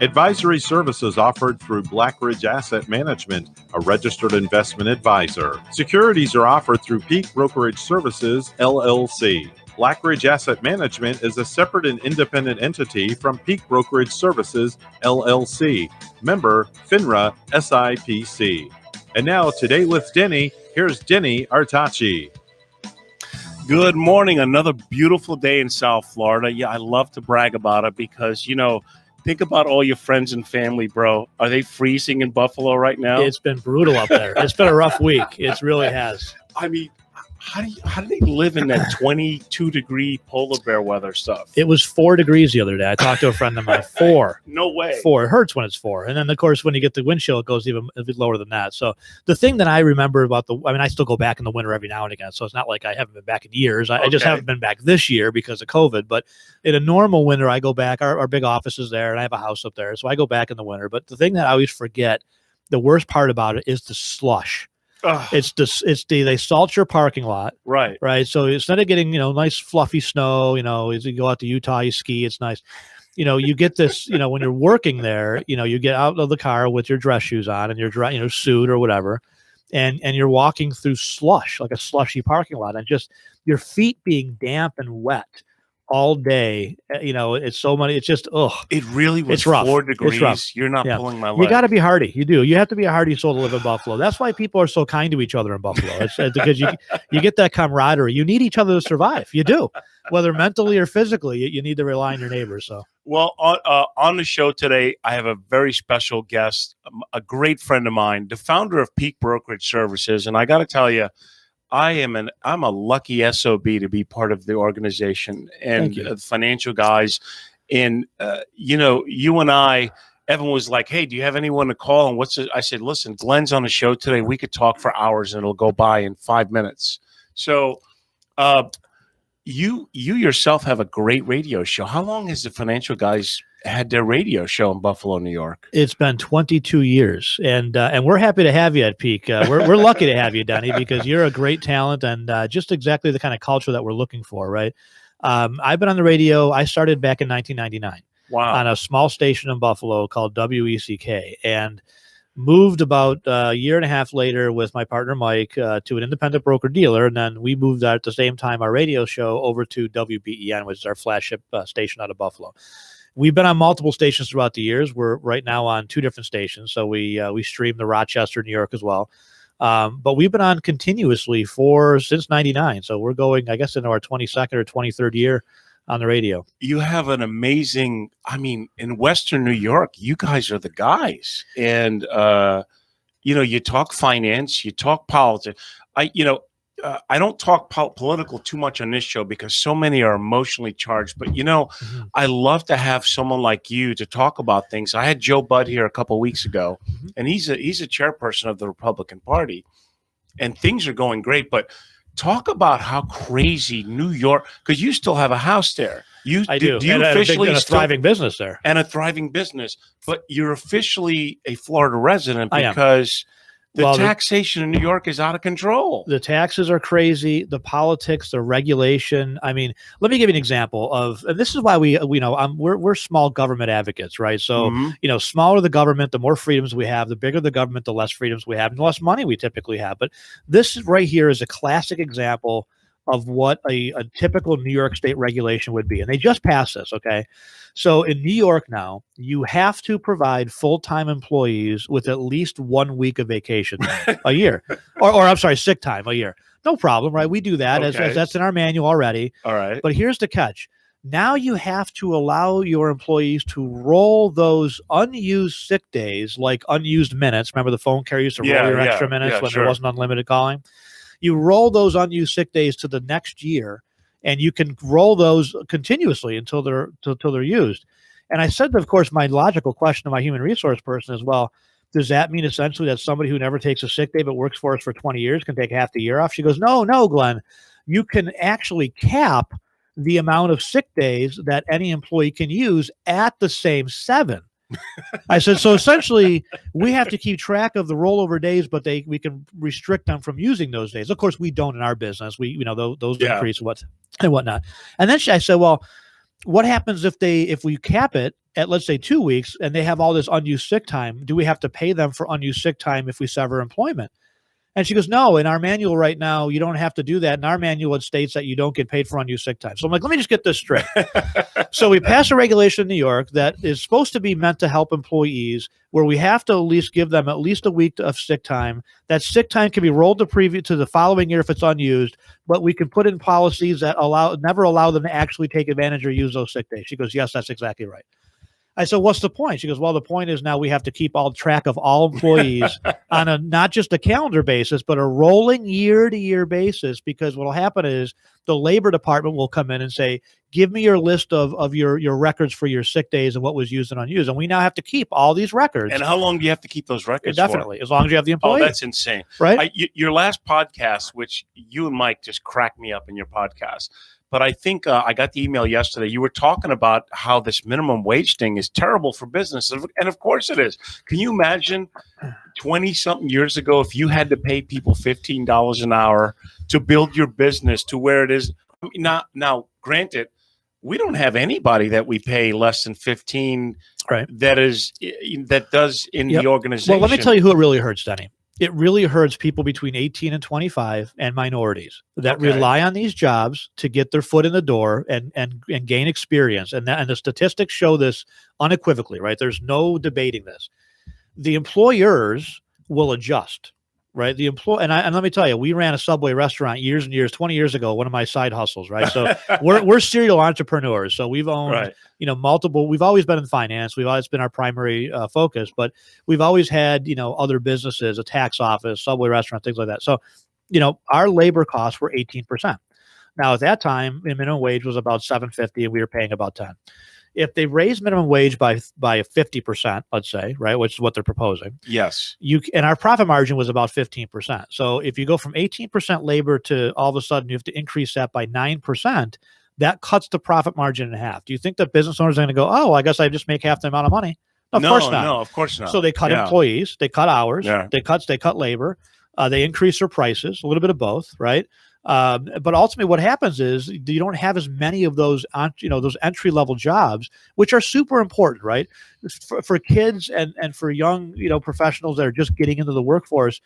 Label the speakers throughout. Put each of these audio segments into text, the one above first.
Speaker 1: Advisory services offered through Blackridge Asset Management, a registered investment advisor. Securities are offered through Peak Brokerage Services, LLC. Blackridge Asset Management is a separate and independent entity from Peak Brokerage Services, LLC. Member FINRA SIPC. And now, Today with Denny, here's Denny Artachi.
Speaker 2: Good morning. Another beautiful day in South Florida. Yeah, I love to brag about it because, think about all your friends and family, bro. Are they freezing in Buffalo right now?
Speaker 3: It's been brutal up there. It's been a rough week. It really has.
Speaker 2: I mean, how do they live in that 22-degree polar bear weather stuff?
Speaker 3: It was 4 degrees the other day. I talked to a friend of mine. 4.
Speaker 2: No way.
Speaker 3: 4. It hurts when it's 4. And then, of course, when you get the wind chill, it goes even a bit lower than that. So the thing that I remember about I still go back in the winter every now and again. So it's not like I haven't been back in years. I just haven't been back this year because of COVID. But in a normal winter, I go back. Our big office is there, and I have a house up there. So I go back in the winter. But the thing that I always forget, the worst part about it is the slush. They salt your parking lot. Right. So instead of getting, nice fluffy snow, as you go out to Utah, you ski, it's nice. You get this, when you're working there, you get out of the car with your dress shoes on and your suit or whatever. And you're walking through slush, like a slushy parking lot, and just your feet being damp and wet all day. It's so many. It's just,
Speaker 2: it really was.
Speaker 3: It's rough.
Speaker 2: 4 degrees.
Speaker 3: It's rough.
Speaker 2: You're not pulling my leg.
Speaker 3: You got to be hardy. You do. You have to be a hardy soul to live in Buffalo. That's why people are so kind to each other in Buffalo. It's because you get that camaraderie. You need each other to survive. You do, whether mentally or physically. You need to rely on your neighbors. So,
Speaker 2: well, on the show today, I have a very special guest, a great friend of mine, the founder of Peak Brokerage Services, and I got to tell you, I'm a lucky SOB to be part of the organization and the financial guys. And, you and I, Evan was like, hey, do you have anyone to call? And I said, listen, Glenn's on the show today. We could talk for hours and it'll go by in 5 minutes. So you yourself have a great radio show. How long has the financial guys had their radio show in Buffalo, New York?
Speaker 3: It's been 22 years, and we're happy to have you at Peak. We're lucky to have you, Denny, because you're a great talent and just exactly the kind of culture that we're looking for, right? I've been on the radio. I started back in 1999 on a small station in Buffalo called WECK, and moved about a year and a half later with my partner Mike to an independent broker dealer, and then we moved at the same time our radio show over to WBEN, which is our flagship station out of Buffalo. We've been on multiple stations throughout the years. We're right now on 2 different stations. So we stream the Rochester, New York as well. But we've been on continuously since 99. So we're going, I guess, into our 22nd or 23rd year on the radio.
Speaker 2: You have an amazing, in Western New York, you guys are the guys. And, you talk finance, you talk politics. I don't talk political too much on this show because so many are emotionally charged. But, I love to have someone like you to talk about things. I had Joe Budd here a couple of weeks ago, and he's a chairperson of the Republican Party, and things are going great. But talk about how crazy New York, because you still have a house there.
Speaker 3: I do.
Speaker 2: Do you
Speaker 3: and
Speaker 2: officially
Speaker 3: a thriving business there?
Speaker 2: And a thriving business. But you're officially a Florida resident because the taxation in New York is out of control.
Speaker 3: The taxes are crazy. The politics, the regulation. Let me give you an example of, and this is why we're small government advocates, right? So, smaller the government, the more freedoms we have. The bigger the government, the less freedoms we have, and the less money we typically have. But this right here is a classic example of what a typical New York State regulation would be. And they just passed this, okay? So in New York now, you have to provide full-time employees with at least 1 week of vacation a year. Or I'm sorry, sick time a year. No problem, right? We do that as that's in our manual already.
Speaker 2: All right.
Speaker 3: But here's the catch. Now you have to allow your employees to roll those unused sick days, like unused minutes. Remember the phone carrier used to roll your extra minutes when there wasn't unlimited calling? You roll those unused sick days to the next year, and you can roll those continuously until they're used. And I said, of course, my logical question to my human resource person is, well, does that mean essentially that somebody who never takes a sick day but works for us for 20 years can take half the year off? She goes, no, Glenn, you can actually cap the amount of sick days that any employee can use at the same 7. I said, so essentially we have to keep track of the rollover days, but we can restrict them from using those days. Of course, we don't in our business. Those increase and whatnot. And then I said, well, what happens if we cap it at, let's say, 2 weeks, and they have all this unused sick time, do we have to pay them for unused sick time if we sever employment? And she goes, no, in our manual right now, you don't have to do that. In our manual, it states that you don't get paid for unused sick time. So I'm like, let me just get this straight. So we passed a regulation in New York that is supposed to be meant to help employees, where we have to at least give them at least a week of sick time. That sick time can be rolled to the following year if it's unused, but we can put in policies that never allow them to actually take advantage or use those sick days. She goes, yes, that's exactly right. I said, what's the point? She goes, well, the point is now we have to keep all track of all employees on a not just a calendar basis, but a rolling year-to-year basis, because what will happen is the labor department will come in and say, give me your list of your records for your sick days and what was used and unused. And we now have to keep all these records.
Speaker 2: And how long do you have to keep those records
Speaker 3: Definitely, as long as you have the employee.
Speaker 2: Oh, that's insane.
Speaker 3: Right?
Speaker 2: Your last podcast, which you and Mike just cracked me up in your podcast, but I think I got the email yesterday. You were talking about how this minimum wage thing is terrible for business. And of course it is. Can you imagine 20-something years ago if you had to pay people $15 an hour to build your business to where it is? Now, granted, we don't have anybody that we pay less than 15
Speaker 3: right.
Speaker 2: that does in the organization.
Speaker 3: Well, let me tell you who it really hurts, Denny. It really hurts people between 18 and 25 and minorities that rely on these jobs to get their foot in the door and gain experience. And the statistics show this unequivocally, right? There's no debating this. The employers will adjust, right? And let me tell you, we ran a Subway restaurant years and years, 20 years ago, one of my side hustles, right? So we're serial entrepreneurs. So we've owned, multiple, we've always been in finance. We've always been our primary focus, but we've always had, other businesses, a tax office, Subway restaurant, things like that. So, our labor costs were 18%. Now at that time, the minimum wage was about $7.50 and we were paying about 10. If they raise minimum wage by 50%, let's say, right, which is what they're proposing.
Speaker 2: Yes.
Speaker 3: And our profit margin was about 15%. So if you go from 18% labor to all of a sudden you have to increase that by 9%, that cuts the profit margin in half. Do you think that business owners are going to go, oh, I guess I just make half the amount of money? Of course not.
Speaker 2: No, of course not.
Speaker 3: So they cut employees, they cut hours, they cut labor, they increase their prices, a little bit of both, right? But ultimately what happens is you don't have as many of those, those entry level jobs, which are super important, right? For kids and for young, professionals that are just getting into the workforce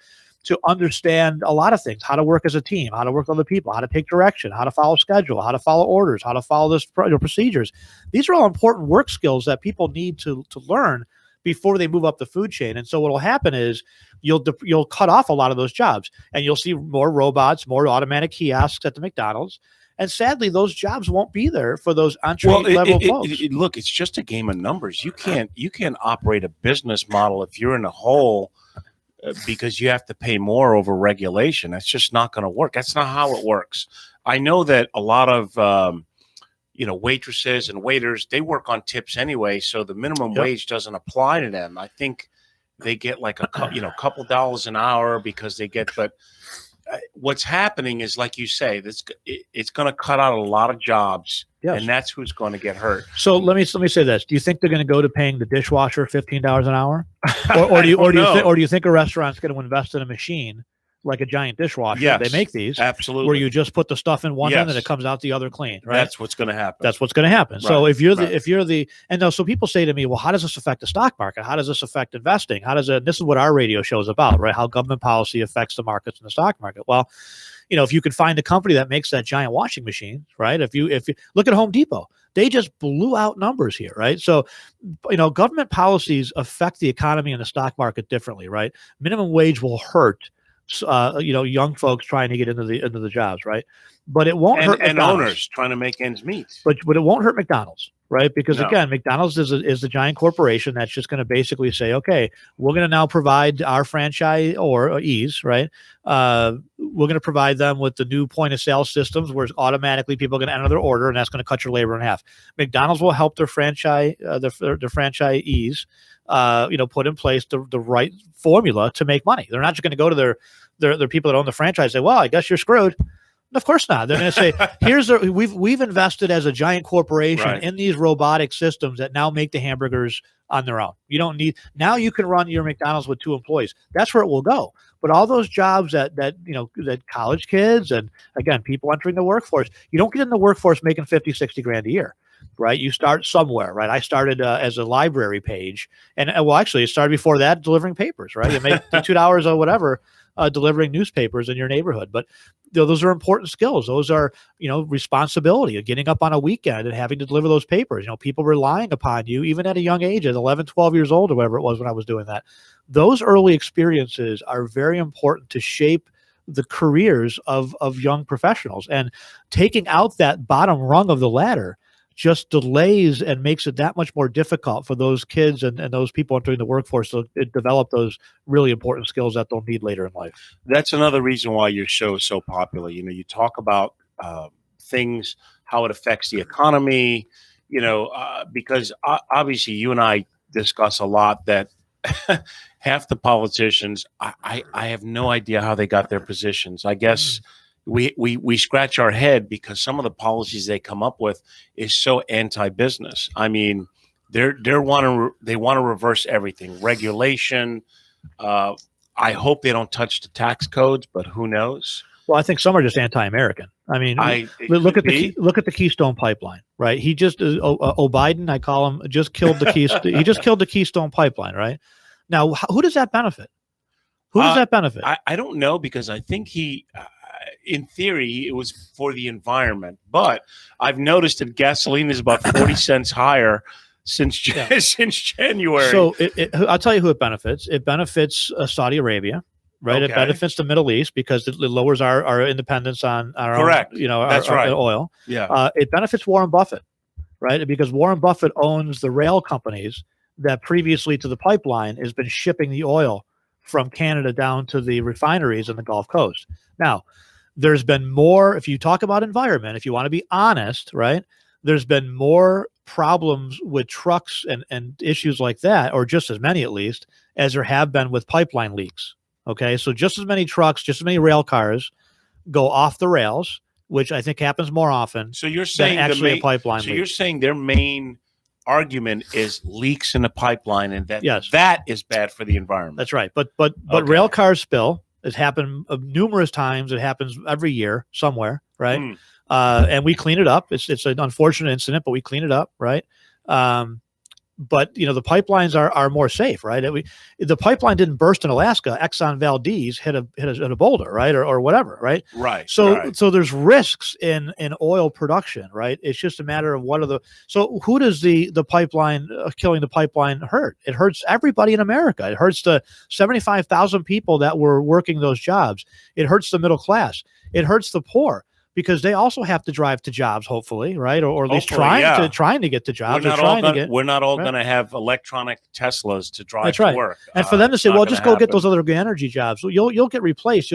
Speaker 3: to understand a lot of things, how to work as a team, how to work with other people, how to take direction, how to follow schedule, how to follow orders, how to follow this procedures. These are all important work skills that people need to learn before they move up the food chain. And so what will happen is you'll cut off a lot of those jobs and you'll see more robots, more automatic kiosks at the McDonald's. And sadly, those jobs won't be there for those entry-level folks.
Speaker 2: Look, it's just a game of numbers. You can't operate a business model if you're in a hole because you have to pay more over regulation. That's just not going to work. That's not how it works. I know that a lot of waitresses and waiters, they work on tips anyway, so the minimum wage doesn't apply to them. I think they get like a couple dollars an hour because they get. But what's happening is, like you say, it's going to cut out a lot of jobs, and that's who's going to get hurt.
Speaker 3: So let me say this: do you think they're going to go to paying the dishwasher $15 an hour, or do you think a restaurant's going to invest in a machine like a giant dishwasher?
Speaker 2: Yes,
Speaker 3: they make these
Speaker 2: absolutely,
Speaker 3: where you just put the stuff in one end and it comes out the other clean, right?
Speaker 2: That's what's going to happen.
Speaker 3: That's what's going to happen. Right. So if you're so people say to me, well, how does this affect the stock market? How does this affect investing? This is what our radio show is about, right? How government policy affects the markets and the stock market. Well, if you could find a company that makes that giant washing machine, right? If you look at Home Depot, they just blew out numbers here, right? So, government policies affect the economy and the stock market differently, right? Minimum wage will hurt young folks trying to get into the jobs, right? But it won't hurt
Speaker 2: and owners trying to make ends meet.
Speaker 3: But it won't hurt McDonald's, right? Because again, McDonald's is a giant corporation that's just going to basically say, okay, we're going to now provide our franchisees, right? We're going to provide them with the new point of sale systems where automatically people are going to enter their order, and that's going to cut your labor in half. McDonald's will help their franchisees, put in place the right formula to make money. They're not just going to go to their people that own the franchise and say, well, I guess you're screwed. Of course not. They're going to say, we've invested as a giant corporation in these robotic systems that now make the hamburgers on their own. You don't need, now you can run your McDonald's with 2 employees. That's where it will go. But all those jobs that college kids and again, people entering the workforce, you don't get in the workforce making 50, 60 grand a year. right? You start somewhere, right? I started as a library page, and well, actually, it started before that delivering papers, right? You make $2 or whatever delivering newspapers in your neighborhood, but those are important skills. Those are responsibility of getting up on a weekend and having to deliver those papers. People relying upon you even at a young age, at 11, 12 years old or whatever it was when I was doing that. Those early experiences are very important to shape the careers of young professionals, and taking out that bottom rung of the ladder just delays and makes it that much more difficult for those kids and those people entering the workforce to develop those really important skills that they'll need later in life.
Speaker 2: That's another reason why your show is so popular. You talk about things, how it affects the economy, because obviously you and I discuss a lot that half the politicians, I have no idea how they got their positions. I guess we scratch our head because some of the policies they come up with is so anti-business. I mean, they want to reverse everything, regulation. I hope they don't touch the tax codes, but who knows?
Speaker 3: Well, I think some are just anti-American. I mean, look at the Keystone Pipeline, right? He just O'Biden, I call him, just killed the Keystone. He just killed the Keystone Pipeline, right? Now, who does that benefit? Who does that benefit?
Speaker 2: I don't know, because I think he, in theory, it was for the environment. But I've noticed that gasoline is about 40 cents higher since January.
Speaker 3: So I'll tell you who it benefits. It benefits Saudi Arabia, right? Okay. It benefits the Middle East because it lowers our independence on our
Speaker 2: correct.
Speaker 3: Own, our oil.
Speaker 2: Yeah.
Speaker 3: It benefits Warren Buffett, right? Because Warren Buffett owns the rail companies that previously to the pipeline has been shipping the oil from Canada down to the refineries in the Gulf Coast. Now, there's been more, if you talk about environment, if you want to be honest, right? There's been more problems with trucks and issues like that, or just as many at least, as there have been with pipeline leaks. Okay, so just as many trucks, just as many rail cars go off the rails, which I think happens more often.
Speaker 2: So you're saying
Speaker 3: than actually a pipeline leak.
Speaker 2: You're saying their main argument is leaks in the pipeline, and that that is bad for the environment.
Speaker 3: That's right. But rail cars spill. It's happened numerous times. It happens every year somewhere, right? And we clean it up. It's an unfortunate incident, but we clean it up, right? But the pipelines are more safe, right? The pipeline didn't burst in Alaska. Exxon Valdez hit a boulder, right, or whatever, right?
Speaker 2: Right.
Speaker 3: So there's risks in oil production, right? It's just a matter of so who does the pipeline killing the pipeline hurt? It hurts everybody in America. It hurts the 75,000 people that were working those jobs. It hurts the middle class. It hurts the poor, because they also have to drive to jobs, hopefully, right? Or at least trying to get to jobs.
Speaker 2: We're not all going to have electronic Teslas to drive to work.
Speaker 3: And for them to say, well, just go get those other green energy jobs. You'll get replaced.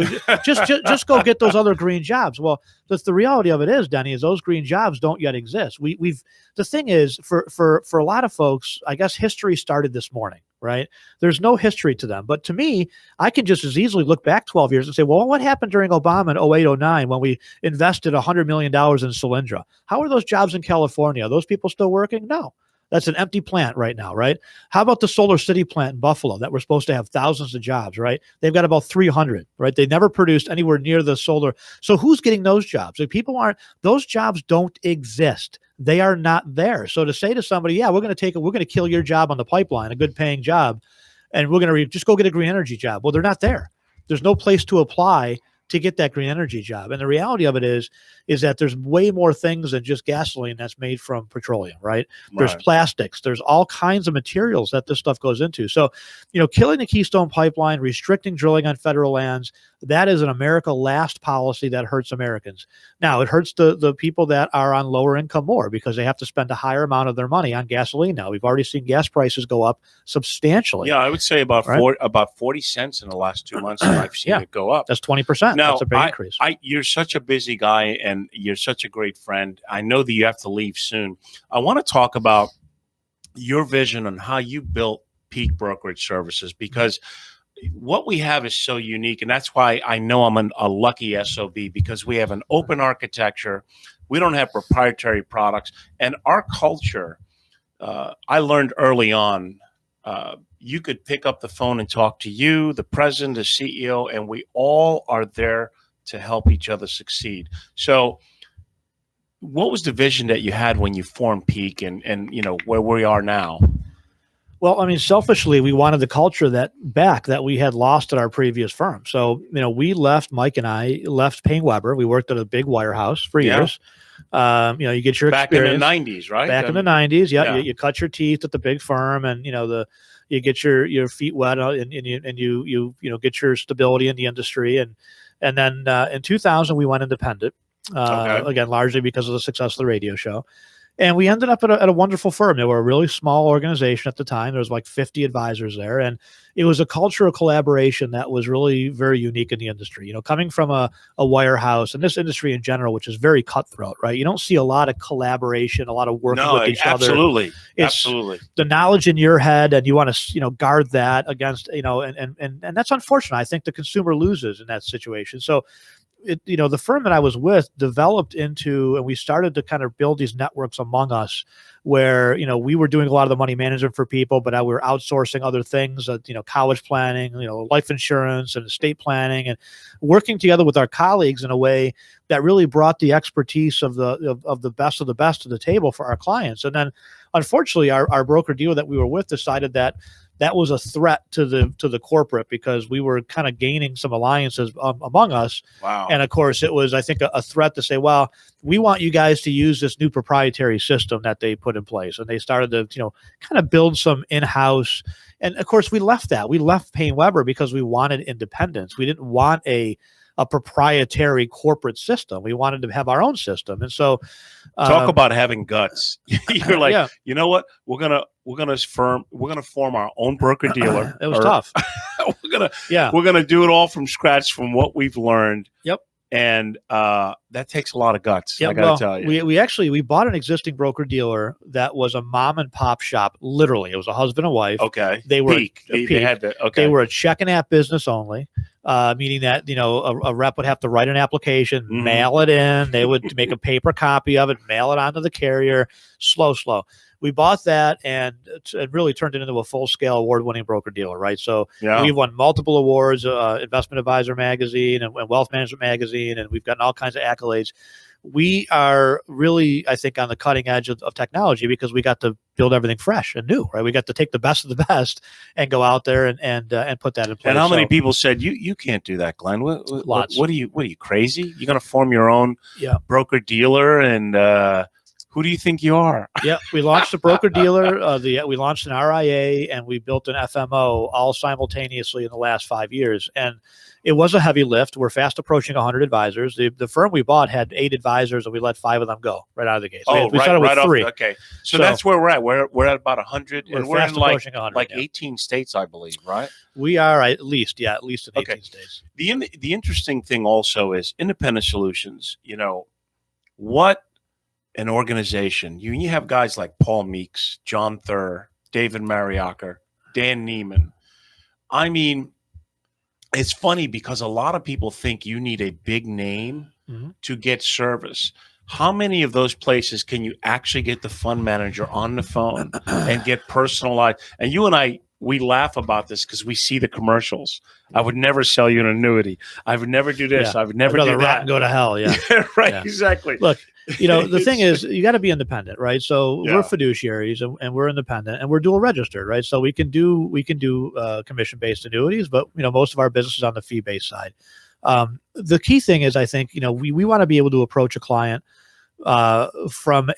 Speaker 3: Just go get those other green jobs. Well, the reality of it is, Denny, is those green jobs don't yet exist. The thing is, for a lot of folks, I guess history started this morning, right? There's no history to them. But to me, I can just as easily look back 12 years and say, well, what happened during Obama in 08, 09 when we invested $100 million in Solyndra? How are those jobs in California? Are those people still working? No. That's an empty plant right now, right? How about the Solar City plant in Buffalo that we're supposed to have thousands of jobs, right? They've got about 300, right? They never produced anywhere near the solar. So who's getting those jobs? If those jobs don't exist. They are not there. So to say to somebody, yeah, we're going to kill your job on the pipeline, a good paying job, and we're going to just go get a green energy job. Well, they're not there. There's no place to apply to get that green energy job. And the reality of it is that there's way more things than just gasoline that's made from petroleum, right? There's plastics, there's all kinds of materials that this stuff goes into. So, killing the Keystone Pipeline, restricting drilling on federal lands, that is an America Last policy that hurts Americans. Now, it hurts the people that are on lower income more because they have to spend a higher amount of their money on gasoline now. We've already seen gas prices go up substantially.
Speaker 2: Yeah, I would say about 40 cents in the last 2 months. I've seen it go up.
Speaker 3: That's 20%.
Speaker 2: Now,
Speaker 3: that's a big increase.
Speaker 2: You're such a busy guy and you're such a great friend. I know that you have to leave soon. I want to talk about your vision on how you built Peak Brokerage Services, because what we have is so unique. And that's why I know I'm a lucky SOB, because we have an open architecture. We don't have proprietary products. And our culture, I learned early on, you could pick up the phone and talk to you, the president, the CEO, and we all are there to help each other succeed. So what was the vision that you had when you formed Peak, and where we are now?
Speaker 3: Well, I mean, selfishly, we wanted the culture that we had lost at our previous firm. So, Mike and I left Payne Weber. We worked at a big wirehouse for years. You get your
Speaker 2: back
Speaker 3: experience.
Speaker 2: In the 90s, right?
Speaker 3: Back in the 90s. Yeah. You cut your teeth at the big firm, and, you get your feet wet, and you get your stability in the industry. And then in 2000, we went independent, again, largely because of the success of the radio show. And we ended up at a wonderful firm. They were a really small organization at the time. There was like 50 advisors there. And it was a culture of collaboration that was really very unique in the industry. Coming from a wirehouse and this industry in general, which is very cutthroat, right? You don't see a lot of collaboration, a lot of working with each other. Absolutely. The knowledge in your head, and you want to, guard that against, and that's unfortunate. I think the consumer loses in that situation. So, the firm that I was with developed into, and we started to kind of build these networks among us where, we were doing a lot of the money management for people, but we were outsourcing other things, college planning, life insurance and estate planning, and working together with our colleagues in a way that really brought the expertise of the best to the table for our clients. And then unfortunately, our broker dealer that we were with decided that was a threat to the corporate, because we were kind of gaining some alliances among us.
Speaker 2: Wow.
Speaker 3: And of course, it was, I think, a threat to say, well, we want you guys to use this new proprietary system that they put in place. And they started to, kind of build some in-house. And of course, we left that. We left Payne Weber because we wanted independence. We didn't want a proprietary corporate system. We wanted to have our own system. And so
Speaker 2: talk about having guts. You're like, you know what? We're gonna form our own broker dealer.
Speaker 3: It was tough.
Speaker 2: We're gonna do it all from scratch from what we've learned.
Speaker 3: Yep.
Speaker 2: And that takes a lot of guts. I gotta tell you.
Speaker 3: We bought an existing broker dealer that was a mom and pop shop. Literally, it was a husband and wife.
Speaker 2: Okay.
Speaker 3: They were
Speaker 2: Peak. They had the, okay.
Speaker 3: They were a checking app business only. Meaning that, a rep would have to write an application, mail it in. They would make a paper copy of it, mail it onto the carrier. Slow. We bought that, and it really turned it into a full-scale award-winning broker-dealer, right? So we've won multiple awards, Investment Advisor Magazine and Wealth Management Magazine, and we've gotten all kinds of accolades. We are really, I think, on the cutting edge of technology, because we got to build everything fresh and new, right? We got to take the best of the best and go out there and put that in place.
Speaker 2: And how many people said you can't do that, Glenn?
Speaker 3: Lots.
Speaker 2: What are you crazy? You're going to form your own broker dealer, and who do you think you are?
Speaker 3: Yeah, we launched a broker dealer. We launched an RIA, and we built an FMO all simultaneously in the last 5 years. And it was a heavy lift. We're fast approaching 100 advisors. The firm we bought had 8 advisors, and we let 5 of them go right out of the gate. So we started with 3.
Speaker 2: Okay, so that's where we're at. We're at about 100, and we're in like
Speaker 3: 100,
Speaker 2: 18 states, I believe, right?
Speaker 3: We are at least in 18 states.
Speaker 2: The interesting thing also is independent solutions. What an organization. You have guys like Paul Meeks, John Thur, David Mariacker, Dan Neiman. I mean, it's funny because a lot of people think you need a big name to get service. How many of those places can you actually get the fund manager on the phone and get personalized? And you and I, we laugh about this because we see the commercials. I would never sell you an annuity. I would never do this. I would never do that.
Speaker 3: And go to hell. Yeah.
Speaker 2: Right. Yeah. Exactly.
Speaker 3: Look, the thing is, you got to be independent, right? So we're fiduciaries, and we're independent, and we're dual registered, right? So we can do commission-based annuities, but most of our business is on the fee-based side. The key thing is, I think, we want to be able to approach a client from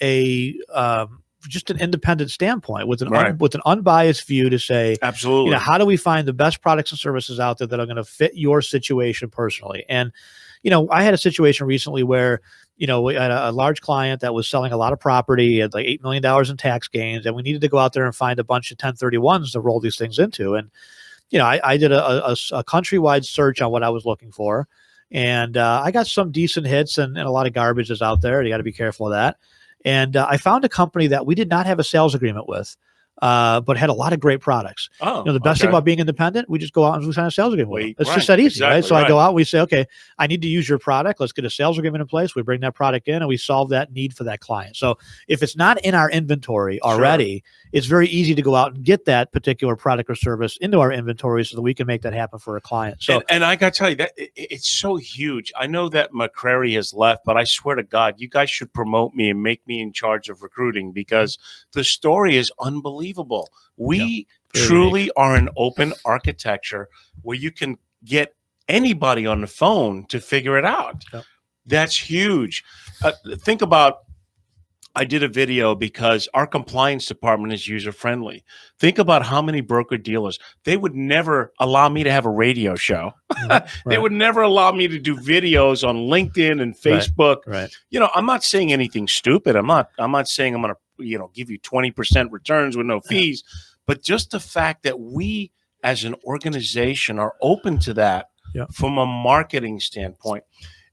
Speaker 3: just an independent standpoint, with an unbiased view to say,
Speaker 2: absolutely,
Speaker 3: how do we find the best products and services out there that are going to fit your situation personally? And I had a situation recently where we had a large client that was selling a lot of property at like $8 million in tax gains, and we needed to go out there and find a bunch of 1031s to roll these things into. And I did a countrywide search on what I was looking for, and I got some decent hits, and a lot of garbage is out there. You got to be careful of that. And I found a company that we did not have a sales agreement with, but had a lot of great products. The best thing about being independent, we just go out and we sign a sales agreement with them. It's just that easy, right? So I go out, we say, okay, I need to use your product. Let's get a sales agreement in place. We bring that product in, and we solve that need for that client. So if it's not in our inventory already, it's very easy to go out and get that particular product or service into our inventory so that we can make that happen for a client. So,
Speaker 2: and I got to tell you that it's so huge. I know that McCrary has left, but I swear to God, you guys should promote me and make me in charge of recruiting, because the story is unbelievable. We truly are an open architecture where you can get anybody on the phone to figure it out. Yep. That's huge. Think about, I did a video because our compliance department is user friendly. Think about how many broker dealers, they would never allow me to have a radio show. Right. They would never allow me to do videos on LinkedIn and Facebook.
Speaker 3: Right.
Speaker 2: You know, I'm not saying anything stupid. I'm not saying I'm going to, give you 20% returns with no fees, but just the fact that we as an organization are open to that from a marketing standpoint.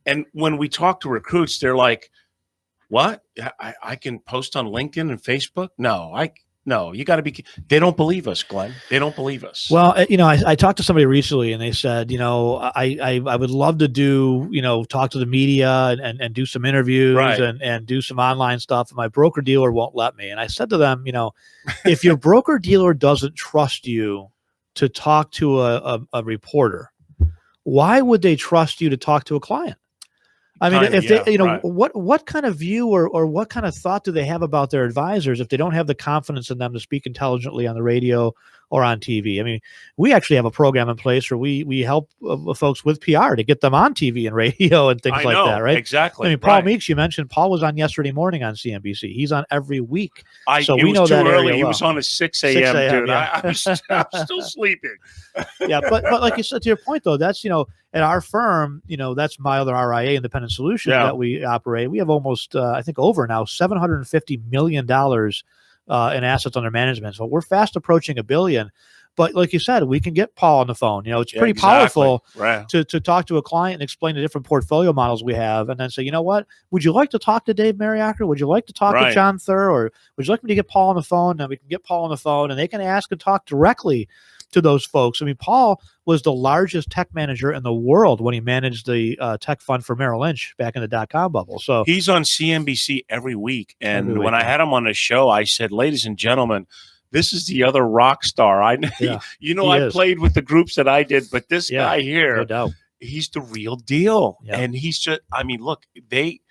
Speaker 2: And when we talk to recruits, they're like, what? I can post on LinkedIn and Facebook? No, you got to be. They don't believe us, Glenn. They don't believe us.
Speaker 3: Well, I talked to somebody recently, and they said, I would love to do, talk to the media and do some interviews and do some online stuff. And my broker dealer won't let me. And I said to them, if your broker dealer doesn't trust you to talk to a reporter, why would they trust you to talk to a client? I mean, if they, what kind of view or what kind of thought do they have about their advisors if they don't have the confidence in them to speak intelligently on the radio or on TV? I mean, we actually have a program in place where we help folks with PR to get them on TV and radio and things like that, right?
Speaker 2: Exactly.
Speaker 3: I mean, Paul Meeks, you mentioned, Paul was on yesterday morning on CNBC. He's on every week.
Speaker 2: So we know that early. He was on at 6 a.m., dude. Yeah. I'm still sleeping.
Speaker 3: Yeah, but like you said, to your point, though, that's, at our firm, that's my other RIA, Independent Solutions, that we operate. We have almost, I think, over now $750 million in assets under management. So we're fast approaching $1 billion. But like you said, we can get Paul on the phone. It's pretty powerful to talk to a client and explain the different portfolio models we have, and then say, you know what, would you like to talk to Dave Mariacker? Would you like to talk to John Thur? Or would you like me to get Paul on the phone? And we can get Paul on the phone, and they can ask and talk directly to those folks. I mean, Paul was the largest tech manager in the world when he managed the tech fund for Merrill Lynch back in the dot-com bubble. So
Speaker 2: he's on CNBC every week. And when I had him on the show, I said, ladies and gentlemen, this is the other rock star. I played with the groups that I did, but this guy here,
Speaker 3: no doubt,
Speaker 2: he's the real deal. And he's just, I mean, look, they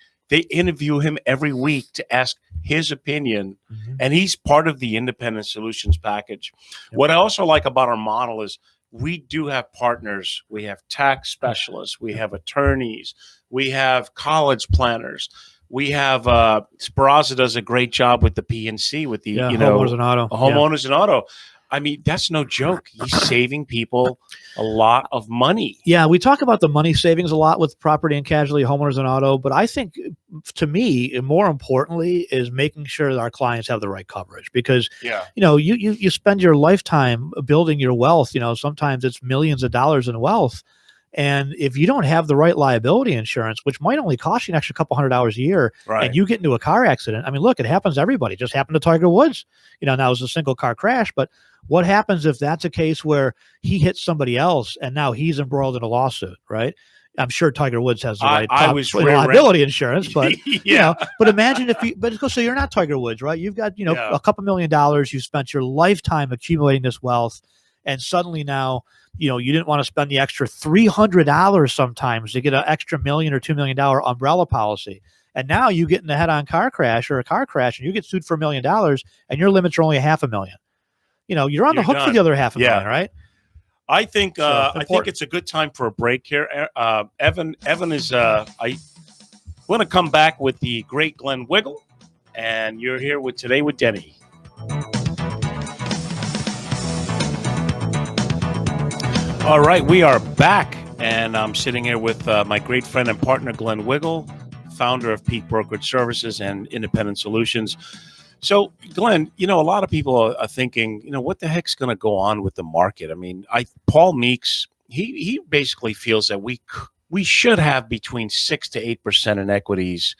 Speaker 2: interview him every week to ask his opinion, and he's part of the Independent Solutions package. What I also like about our model is we do have partners. We have tax specialists. We have attorneys. We have college planners. We have Speraza does a great job with the PNC, with the
Speaker 3: homeowners and auto.
Speaker 2: Homeowners and auto. I mean, that's no joke. He's saving people a lot of money.
Speaker 3: Yeah, we talk about the money savings a lot with property and casualty, homeowners and auto, but I think, to me, more importantly, is making sure that our clients have the right coverage, because you spend your lifetime building your wealth. Sometimes it's millions of dollars in wealth. And if you don't have the right liability insurance, which might only cost you an extra couple $100 a year, and you get into a car accident, I mean, look, it happens to everybody. It just happened to Tiger Woods. Now it was a single car crash, but what happens if that's a case where he hits somebody else and now he's embroiled in a lawsuit, right? I'm sure Tiger Woods has the right liability insurance, but but imagine so you're not Tiger Woods, right? You've got a couple $1 million. You spent your lifetime accumulating this wealth, and suddenly now you didn't want to spend the extra $300 sometimes to get an extra $1 million or $2 million umbrella policy. And now you get in a head-on car crash or a car crash and you get sued for $1 million and your limits are only $500,000. You're on the hook for the other $500,000, right?
Speaker 2: I think it's a good time for a break here. Evan is I want to come back with the great Glenn Wiggle, and you're here with Today with Denny. All right, we are back, and I'm sitting here with my great friend and partner, Glenn Wiggle, founder of Peak Brokerage Services and Independent Solutions. So, Glenn, a lot of people are thinking, what the heck's going to go on with the market? I mean, Paul Meeks, he basically feels that we should have between 6 to 8% in equities.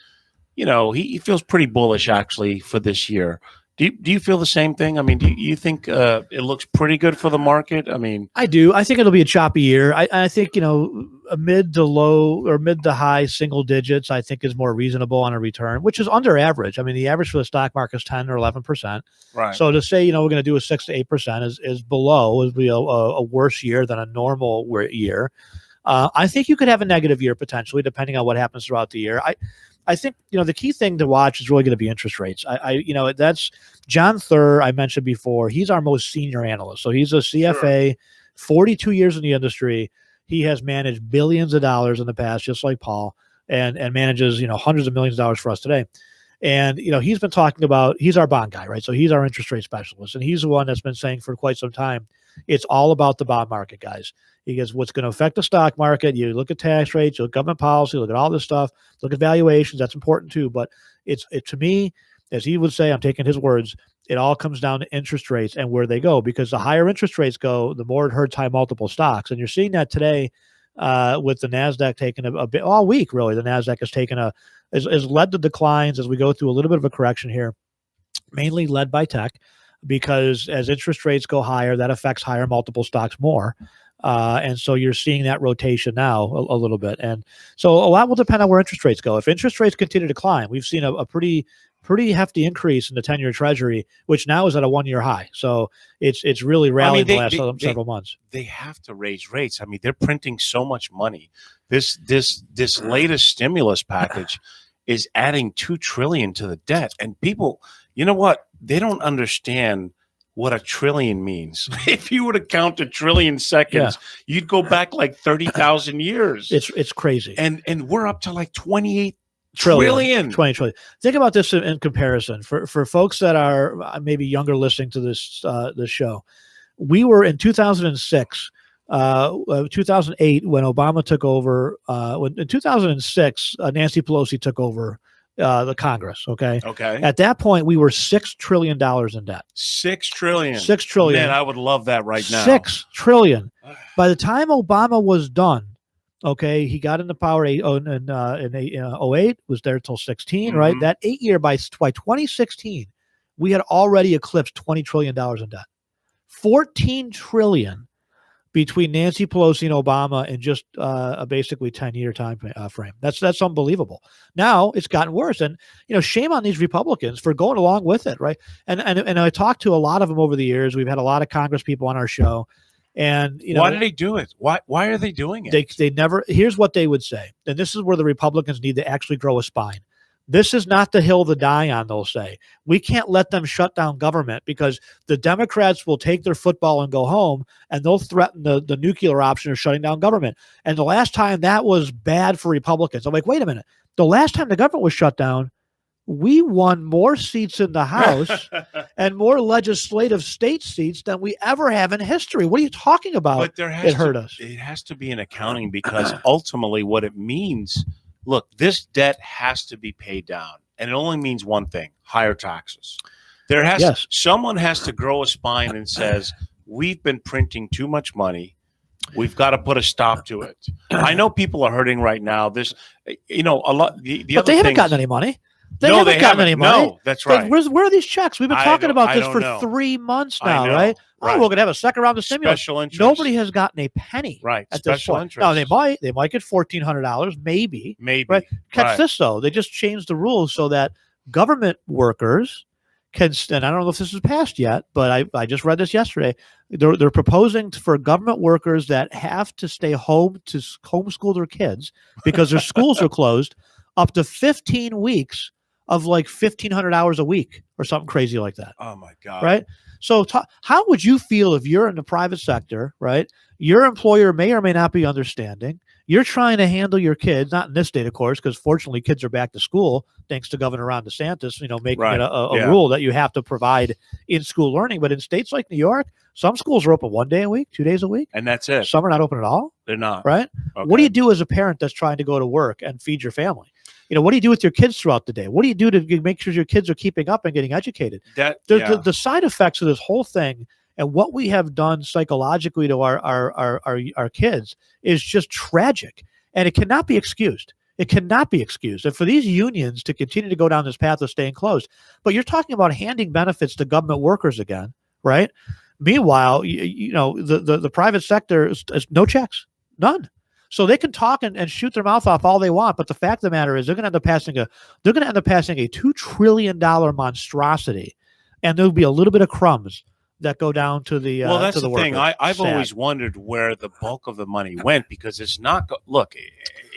Speaker 2: He feels pretty bullish, actually, for this year. Do you feel the same thing? I mean, do you think it looks pretty good for the market? I mean,
Speaker 3: I do. I think it'll be a choppy year. I think, a mid to low or mid to high single digits, I think, is more reasonable on a return, which is under average. I mean, the average for the stock market is 10 or 11%.
Speaker 2: Right.
Speaker 3: So to say, we're going to do a 6 to 8% is below, would be a worse year than a normal year. I think you could have a negative year potentially, depending on what happens throughout the year. I think, the key thing to watch is really going to be interest rates. That's John Thur, I mentioned before. He's our most senior analyst. So he's a CFA, sure. 42 years in the industry. He has managed billions of dollars in the past, just like Paul, and manages, hundreds of millions of dollars for us today. And, he's been talking about, he's our bond guy, right? So he's our interest rate specialist. And he's the one that's been saying for quite some time, it's all about the bond market, guys. He goes, what's going to affect the stock market? You look at tax rates, you look at government policy, look at all this stuff, look at valuations. That's important too. But it to me, as he would say, I'm taking his words, it all comes down to interest rates and where they go, because the higher interest rates go, the more it hurts high multiple stocks. And you're seeing that today with the NASDAQ taking a bit all week, really. The NASDAQ has taken has led to declines as we go through a little bit of a correction here, mainly led by tech, because as interest rates go higher, that affects higher multiple stocks more. And so you're seeing that rotation now a little bit. And so a lot will depend on where interest rates go. If interest rates continue to climb, we've seen a pretty hefty increase in the 10-year treasury, which now is at a 1-year high. So it's really rallied the last several months.
Speaker 2: They have to raise rates. I mean, they're printing so much money. This latest stimulus package is adding $2 trillion to the debt. And people, you know what? They don't understand what a trillion means. If you were to count a trillion seconds, you'd go back like 30,000 years.
Speaker 3: It's crazy.
Speaker 2: And we're up to like 28 trillion.
Speaker 3: 20 trillion. Think about this in comparison for folks that are maybe younger listening to this show. We were in 2006, 2008 when Obama took over. In 2006, Nancy Pelosi took over the Congress. Okay. At that point, we were $6 trillion in debt. $6
Speaker 2: trillion.
Speaker 3: $6 trillion.
Speaker 2: Man, I would love that right now.
Speaker 3: $6 trillion. By the time Obama was done, okay, he got into power in 08, was there till 16, right? That 8 year by 2016, we had already eclipsed $20 trillion in debt. 14 trillion between Nancy Pelosi and Obama in just a basically 10-year time frame. That's unbelievable. Now it's gotten worse, and shame on these Republicans for going along with it, right? And I talked to a lot of them over the years. We've had a lot of Congress people on our show, and
Speaker 2: why do they do it? Why are they doing it?
Speaker 3: They never. Here's what they would say, and this is where the Republicans need to actually grow a spine. This is not the hill to die on, they'll say. We can't let them shut down government because the Democrats will take their football and go home, and they'll threaten the nuclear option of shutting down government. And the last time that was bad for Republicans. I'm like, wait a minute. The last time the government was shut down, we won more seats in the House and more legislative state seats than we ever have in history. What are you talking about? But it hurt us.
Speaker 2: It has to be an accounting because ultimately what it means – look, this debt has to be paid down, and it only means one thing: higher taxes. Someone has to grow a spine and says, we've been printing too much money. We've got to put a stop to it. I know people are hurting right now. This, a lot.
Speaker 3: But they haven't gotten any money. They haven't gotten any money.
Speaker 2: No, that's right.
Speaker 3: Where are these checks? We've been talking about this for 3 months now, right? Oh, we're going to have a second round of stimulus.
Speaker 2: Special interest.
Speaker 3: Nobody has gotten a penny.
Speaker 2: Right.
Speaker 3: At
Speaker 2: Special
Speaker 3: this point.
Speaker 2: interest.
Speaker 3: Now they might get $1,400, maybe. Right. Catch this though. They just changed the rules so that government workers can. And I don't know if this is passed yet, but I just read this yesterday. They're proposing for government workers that have to stay home to homeschool their kids because their schools are closed up to 15 weeks of like 1,500 hours a week or something crazy like that.
Speaker 2: Oh my God.
Speaker 3: Right. So how would you feel if you're in the private sector, right? Your employer may or may not be understanding. You're trying to handle your kids, not in this state, of course, because fortunately kids are back to school thanks to Governor Ron DeSantis, making it a rule that you have to provide in-school learning. But in states like New York, some schools are open 1 day a week, 2 days a week.
Speaker 2: And that's it.
Speaker 3: Some are not open at all.
Speaker 2: They're not.
Speaker 3: Right? Okay. What do you do as a parent that's trying to go to work and feed your family? What do you do with your kids throughout the day? What do you do to make sure your kids are keeping up and getting educated? The side effects of this whole thing and what we have done psychologically to our kids is just tragic, and it cannot be excused. It cannot be excused. And for these unions to continue to go down this path of staying closed, but you're talking about handing benefits to government workers again, right? Meanwhile, the private sector is no checks, none. So they can talk and shoot their mouth off all they want, but the fact of the matter is they're going to end up passing a $2 trillion monstrosity, and there'll be a little bit of crumbs that go down to the
Speaker 2: well, that's
Speaker 3: to the
Speaker 2: thing.
Speaker 3: workers.
Speaker 2: I've always wondered where the bulk of the money went, because it's not look,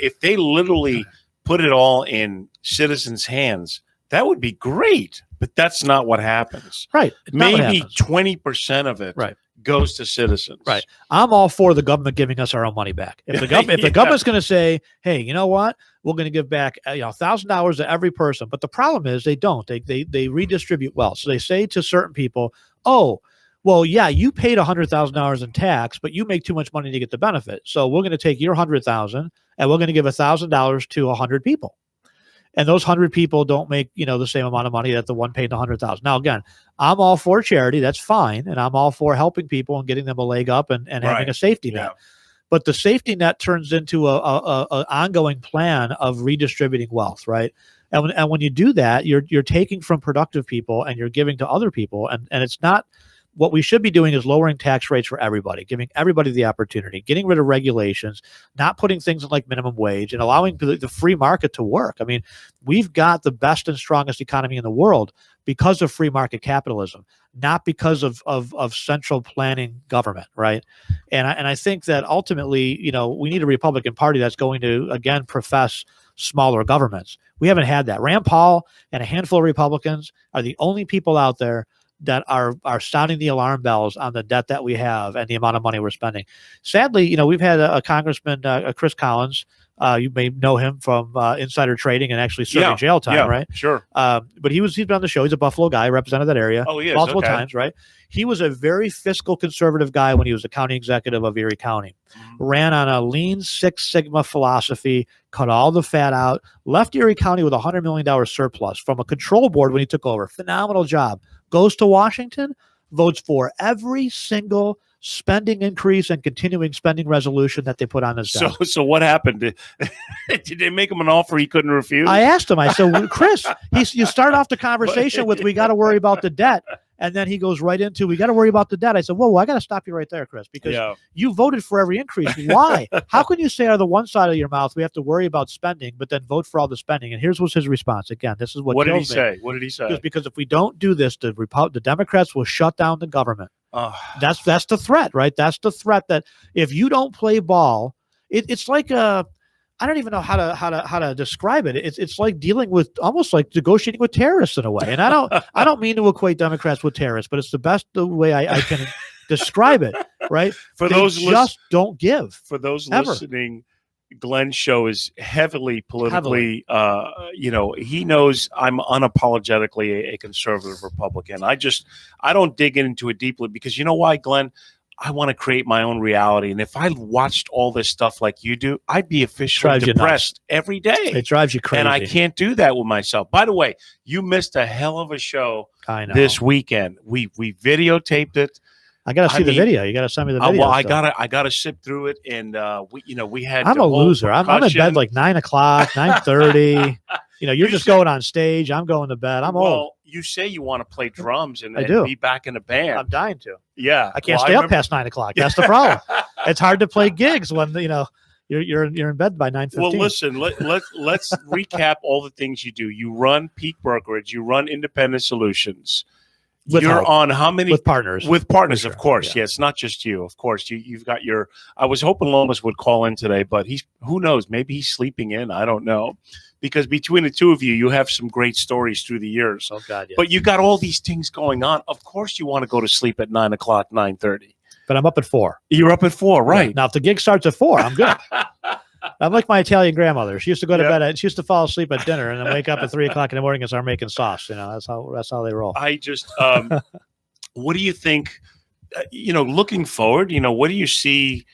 Speaker 2: if they literally put it all in citizens' hands, that would be great, but that's not what happens.
Speaker 3: Right.
Speaker 2: Maybe 20% of it goes to citizens.
Speaker 3: Right. I'm all for the government giving us our own money back. If the government, if the government's going to say, "Hey, you know what? We're going to give back $1,000 to every person," but the problem is they don't. They redistribute wealth. So they say to certain people, "Oh, well, yeah, you paid $100,000 in tax, but you make too much money to get the benefit. So we're going to take your $100,000 and we're going to give $1,000 to 100 people." And those 100 people don't make, the same amount of money that the one paid 100,000. Now, again, I'm all for charity. That's fine. And I'm all for helping people and getting them a leg up and having a safety net. But the safety net turns into a ongoing plan of redistributing wealth, right? And when you do that, you're taking from productive people and you're giving to other people. And it's not, what we should be doing is lowering tax rates for everybody, giving everybody the opportunity, getting rid of regulations, not putting things in like minimum wage, and allowing the free market to work. I mean, we've got the best and strongest economy in the world because of free market capitalism, not because of central planning government, right? And I think that ultimately, we need a Republican Party that's going to, again, profess smaller governments. We haven't had that. Rand Paul and a handful of Republicans are the only people out there that are sounding the alarm bells on the debt that we have and the amount of money we're spending. Sadly, we've had a Congressman, Chris Collins. You may know him from insider trading and actually serving jail time, right?
Speaker 2: Sure.
Speaker 3: But he's been on the show. He's a Buffalo guy, represented that area multiple times, right? He was a very fiscal conservative guy when he was the county executive of Erie County. Ran on a lean Six Sigma philosophy, cut all the fat out, left Erie County with $100 million surplus from a control board when he took over. Phenomenal job. Goes to Washington, votes for every single spending increase and continuing spending resolution that they put on his desk.
Speaker 2: So what happened? Did they make him an offer he couldn't refuse?
Speaker 3: I asked him. I said, Chris, you start off the conversation with, we got to worry about the debt. And then he goes right into, we got to worry about the debt. I said, whoa, I got to stop you right there, Chris, because you voted for every increase. Why? How can you say out of the one side of your mouth, we have to worry about spending, but then vote for all the spending? And here's his response. Again, this is what
Speaker 2: did he say? What did he say?
Speaker 3: Because if we don't do this, the Democrats will shut down the government. That's the threat, right? That's the threat, that if you don't play ball, it's like I don't even know how to describe it. It's like dealing with, almost like negotiating with terrorists in a way. And I don't mean to equate Democrats with terrorists, but it's the way I can describe it, right? Don't give.
Speaker 2: For those listening, Glenn's show is heavily politically, he knows I'm unapologetically a conservative Republican. I don't dig into it deeply because you know why, Glenn? I want to create my own reality. And if I watched all this stuff like you do, I'd be officially depressed every day.
Speaker 3: It drives you crazy.
Speaker 2: And I can't do that with myself. By the way, you missed a hell of a show this weekend. We videotaped it.
Speaker 3: I got to see the video. You got to send me the video.
Speaker 2: Well, I gotta sit through it, and we had.
Speaker 3: I'm a loser. I'm in bed like 9 o'clock, 9:30. You're just going on stage. I'm going to bed. I'm old.
Speaker 2: You say you want to play drums and be back in a band.
Speaker 3: I'm dying to.
Speaker 2: Yeah,
Speaker 3: I can't stay up past 9 o'clock. That's the problem. It's hard to play gigs when you're in bed by 9:15.
Speaker 2: Well, listen, let's recap all the things you do. You run Peak Brokerage. You run Independent Solutions. You're on how many?
Speaker 3: With partners.
Speaker 2: With partners, of course. Yeah, it's not just you. Of course, you've got your. I was hoping Lomas would call in today, but who knows? Maybe he's sleeping in. I don't know. Because between the two of you, you have some great stories through the years.
Speaker 3: Oh, God, yeah.
Speaker 2: But you got all these things going on. Of course, you want to go to sleep at 9 o'clock, 9:30.
Speaker 3: But I'm up at 4.
Speaker 2: You're up at 4, right?
Speaker 3: Yeah. Now, if the gig starts at 4, I'm good. I'm like my Italian grandmother. She used to go to bed. She used to fall asleep at dinner and then wake up at 3 o'clock in the morning and start making sauce. That's how they roll.
Speaker 2: I just, what do you think? Looking forward, what do you see?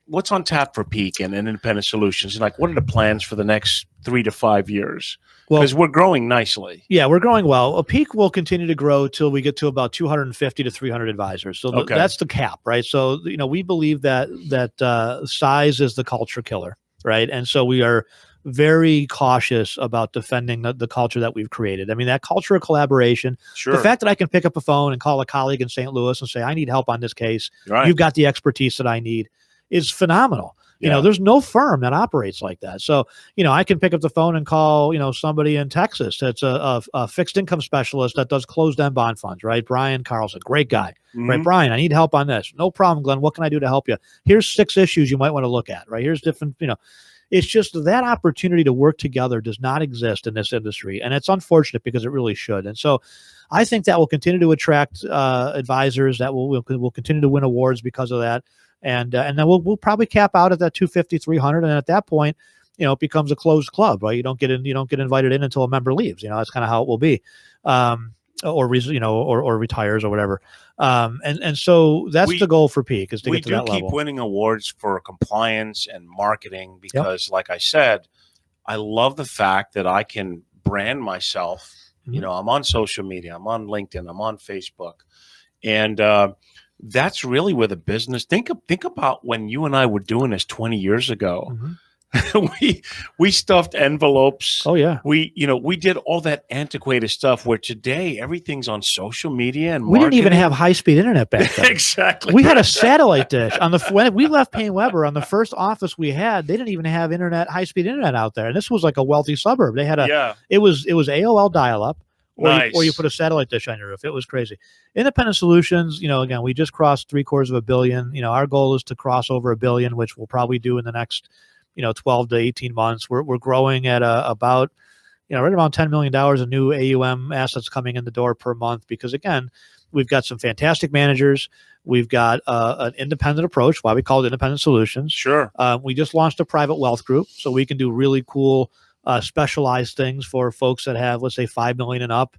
Speaker 2: What's on tap for Peak and Independent Solutions? And what are the plans for the next 3 to 5 years? Because we're growing nicely.
Speaker 3: Yeah, we're growing well. Peak will continue to grow till we get to about 250 to 300 advisors. So that's the cap, right? So, we believe that size is the culture killer, right? And so we are very cautious about defending the culture that we've created. I mean, that culture of collaboration, the fact that I can pick up a phone and call a colleague in St. Louis and say, I need help on this case. Right. You've got the expertise that I need. is phenomenal.
Speaker 2: Yeah.
Speaker 3: You know, there's no firm that operates like that. So, you know, I can pick up the phone and call, you know, somebody in Texas that's a fixed income specialist that does closed-end bond funds, right? Brian Carlson, great guy, right? Brian, I need help on this. No problem, Glenn. What can I do to help you? Here's 6 issues you might want to look at, right? Here's different, you know, it's just that opportunity to work together does not exist in this industry. And it's unfortunate because it really should. And so I think that will continue to attract advisors that will continue to win awards because of that. And then we'll probably cap out at that 250, 300. And at that point, you know, it becomes a closed club, right? You don't get invited in until a member leaves. You know, that's kind of how it will be. Or retires or whatever. And so that's the goal for Peak, is to get to that level.
Speaker 2: We do keep winning awards for compliance and marketing because, like I said, I love the fact that I can brand myself. You know, I'm on social media, I'm on LinkedIn, I'm on Facebook, and that's really where the business. Think about when you and I were doing this 20 years ago. we stuffed envelopes.
Speaker 3: Oh yeah.
Speaker 2: We did all that antiquated stuff where today everything's on social media and
Speaker 3: we didn't even have high-speed internet back then.
Speaker 2: Exactly.
Speaker 3: We had a satellite dish when we left Payne Weber. On the first office we had, they didn't even have high-speed internet out there. And this was like a wealthy suburb. They had it was AOL dial-up. Or you put a satellite dish on your roof. It was crazy. Independent Solutions, you know, again, we just crossed $750 million. You know, our goal is to cross over $1 billion, which we'll probably do in the next 12 to 18 months. We're growing at about, right around $10 million of new AUM assets coming in the door per month, because again, we've got some fantastic managers. We've got an independent approach, why we call it Independent Solutions.
Speaker 2: Sure.
Speaker 3: We just launched a private wealth group, so we can do really cool specialized things for folks that have, let's say, 5 million and up,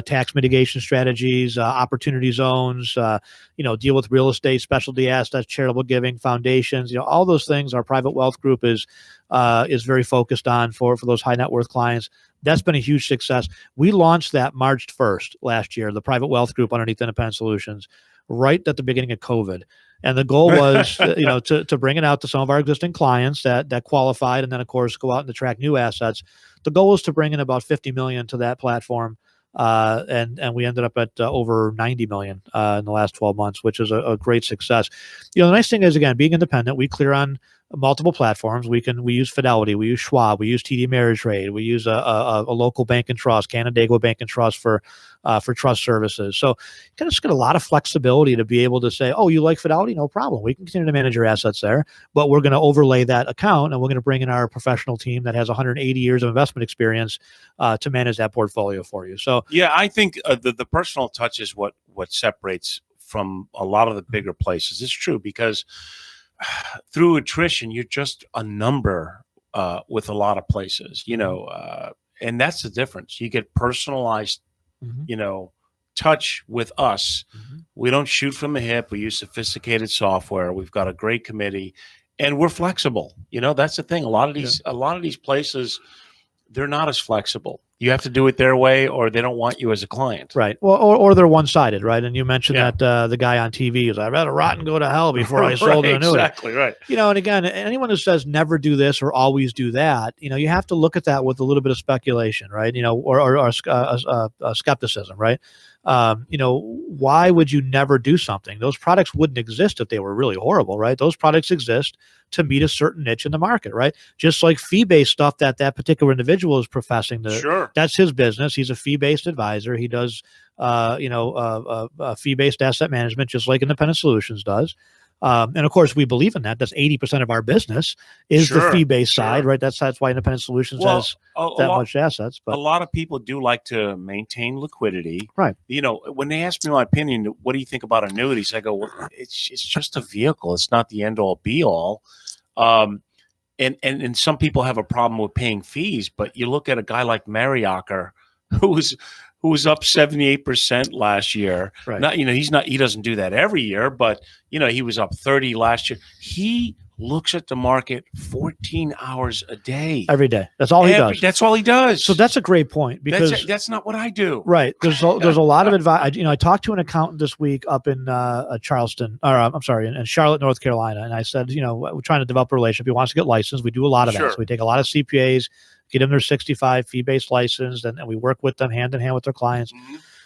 Speaker 3: tax mitigation strategies, opportunity zones, deal with real estate, specialty assets, charitable giving, foundations, all those things. Our private wealth group is very focused on for those high net worth clients. That's been a huge success. We launched that March 1st last year, the private wealth group underneath Independent Solutions, right at the beginning of COVID. And the goal was, to bring it out to some of our existing clients that qualified, and then of course go out and attract new assets. The goal was to bring in about 50 million to that platform, and we ended up at over 90 million in the last 12 months, which is a great success. The nice thing is, again, being independent, we clear on multiple platforms. We use Fidelity, we use Schwab, we use TD Ameritrade, we use a local bank and trust, Canandaigua Bank and Trust for trust services. So you kind of just get a lot of flexibility to be able to say, oh, you like Fidelity? No problem. We can continue to manage your assets there, but we're going to overlay that account, and we're going to bring in our professional team that has 180 years of investment experience to manage that portfolio for you. So
Speaker 2: yeah, I think the personal touch is what separates from a lot of the bigger places. It's true, because through attrition, you're just a number with a lot of places, and that's the difference. You get personalized, touch with us. We don't shoot from the hip. We use sophisticated software. We've got a great committee, and we're flexible. That's the thing. A lot of these places, they're not as flexible. You have to do it their way, or they don't want you as a client.
Speaker 3: Right. Well, or they're one-sided, right? And you mentioned that the guy on TV is, I'd rather rot and go to hell before I sold an annuity.
Speaker 2: Exactly, right.
Speaker 3: And again, anyone who says never do this or always do that, you have to look at that with a little bit of speculation, right? Or skepticism, right? Why would you never do something? Those products wouldn't exist if they were really horrible, right? Those products exist to meet a certain niche in the market, right? Just like fee-based stuff that particular individual is professing to.
Speaker 2: Sure.
Speaker 3: That's his business. He's a fee-based advisor. He does, fee-based asset management, just like Independent Solutions does. And of course, we believe in that. That's 80% of our business is the fee-based side, right? That's why Independent Solutions has much assets. But
Speaker 2: a lot of people do like to maintain liquidity,
Speaker 3: right?
Speaker 2: When they ask me my opinion, what do you think about annuities? I go, well, it's just a vehicle. It's not the end-all, be-all. And some people have a problem with paying fees, but you look at a guy like Mariacher, who was up 78% last year.
Speaker 3: Right.
Speaker 2: Not, he doesn't do that every year, but he was up 30 last year. He looks at the market 14 hours a day.
Speaker 3: Every day. That's all he does.
Speaker 2: That's all he does.
Speaker 3: So that's a great point, because
Speaker 2: that's not what I do.
Speaker 3: Right. There's a lot of advice. I talked to an accountant this week up in in Charlotte, North Carolina. And I said, we're trying to develop a relationship. He wants to get licensed. We do a lot of that. So we take a lot of CPAs, get them their 65 fee-based license, and we work with them hand in hand with their clients.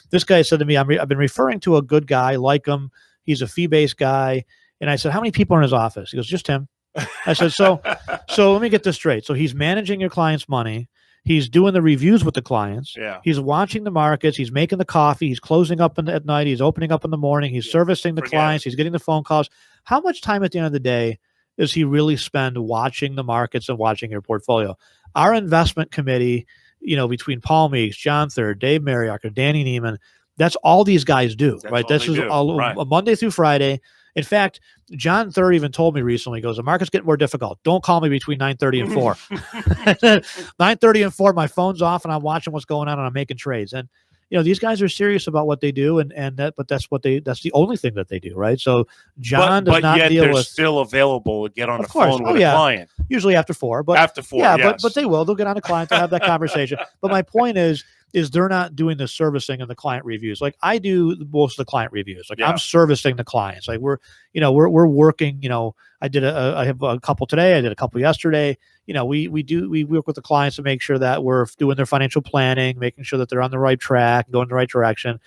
Speaker 3: This guy said to me, I've been referring to a good guy like him. He's a fee-based guy. And I said, how many people are in his office? He goes, just him. I said, so let me get this straight. So he's managing your client's money. He's doing the reviews with the clients.
Speaker 2: Yeah.
Speaker 3: He's watching the markets. He's making the coffee. He's closing up at night. He's opening up in the morning. He's servicing the clients. He's getting the phone calls. How much time at the end of the day does he really spend watching the markets and watching your portfolio? Our investment committee, between Paul Meeks, John Third, Dave Mariacker, Danny Neiman, that's all these guys do, right? This is all Monday through Friday. In fact, John Third even told me recently, he goes, the market's getting more difficult. Don't call me between 9:30 and 4. 9:30 and 4, my phone's off and I'm watching what's going on and I'm making trades. And these guys are serious about what they do, but that's the only thing that they do, right? So John does not deal with.
Speaker 2: They're still available to get on the phone with a client.
Speaker 3: Usually after 4, but
Speaker 2: after 4,
Speaker 3: yes. but they will. They'll get on a client. They'll have that conversation. But my point is they're not doing the servicing and the client reviews. Like I do most of the client reviews. Like I'm servicing the clients. Like we're working. I have a couple today. I did a couple yesterday. We work with the clients to make sure that we're doing their financial planning, making sure that they're on the right track, going in the right direction.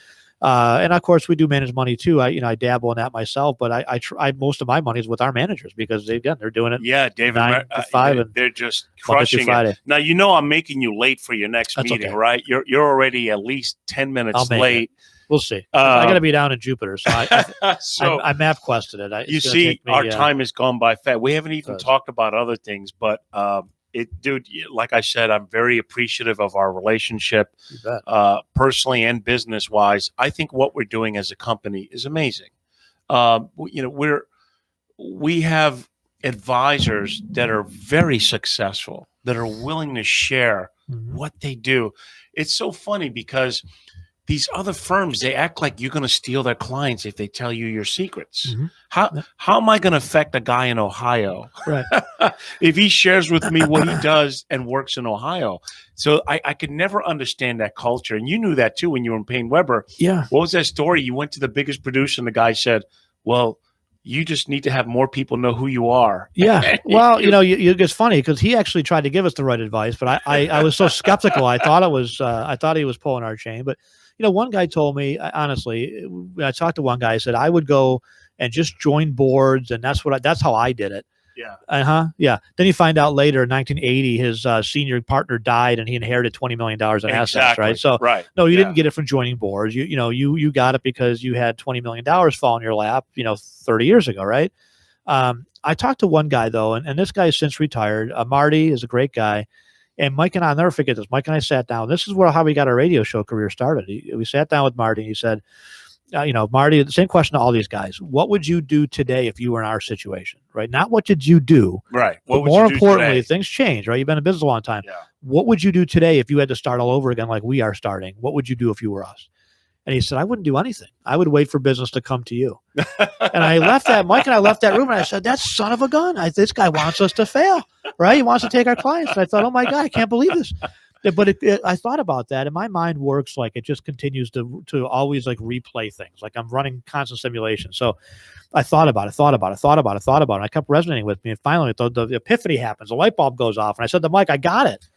Speaker 3: And of course we do manage money too. I dabble in that myself, but I try, most of my money is with our managers because they're doing it.
Speaker 2: Yeah, David,
Speaker 3: 9 to 5 and
Speaker 2: they're just crushing it. Now, I'm making you late for your next meeting, right? You're already at least 10 minutes late.
Speaker 3: We'll see. I got to be down in Jupiter, so I map quested it.
Speaker 2: You see, our time has gone by fast. We haven't even talked about other things, but dude, like I said, I'm very appreciative of our relationship, personally and business wise. I think what we're doing as a company is amazing. We have advisors that are very successful, that are willing to share what they do. It's so funny because these other firms, they act like you're going to steal their clients if they tell you your secrets. How am I going to affect a guy in Ohio if he shares with me what he does and works in Ohio? So I could never understand that culture. And you knew that too when you were in Payne Weber.
Speaker 3: Yeah.
Speaker 2: What was that story? You went to the biggest producer and the guy said, well, you just need to have more people know who you are.
Speaker 3: Yeah. Well, it's funny because he actually tried to give us the right advice, but I was so skeptical. I thought he was pulling our chain, but one guy told me, honestly, when I talked to one guy, I said, I would go and just join boards. And that's how I did it.
Speaker 2: Yeah.
Speaker 3: Yeah. Then you find out later in 1980, his senior partner died and he inherited $20 million in assets. Right. So no, you didn't get it from joining boards. You got it because you had $20 million fall in your lap, 30 years ago. Right. I talked to one guy though, and this guy has since retired. Marty is a great guy. And Mike and I'll never forget this. Mike and I sat down. This is how we got our radio show career started. We sat down with Marty and he said, Marty, the same question to all these guys. What would you do today if you were in our situation, right? Not what did you do?
Speaker 2: Right.
Speaker 3: But more importantly, things change, right? You've been in business a long time.
Speaker 2: Yeah.
Speaker 3: What would you do today if you had to start all over again like we are starting? What would you do if you were us? And he said, I wouldn't do anything. I would wait for business to come to you. And Mike and I left that room and I said, that son of a gun. This guy wants us to fail, right? He wants to take our clients. And I thought, oh my God, I can't believe this. But I thought about that and my mind works like it just continues to always like replay things. Like I'm running constant simulation. So I thought about it. And I kept resonating with me. And finally, the epiphany happens. The light bulb goes off. And I said to Mike, I got it.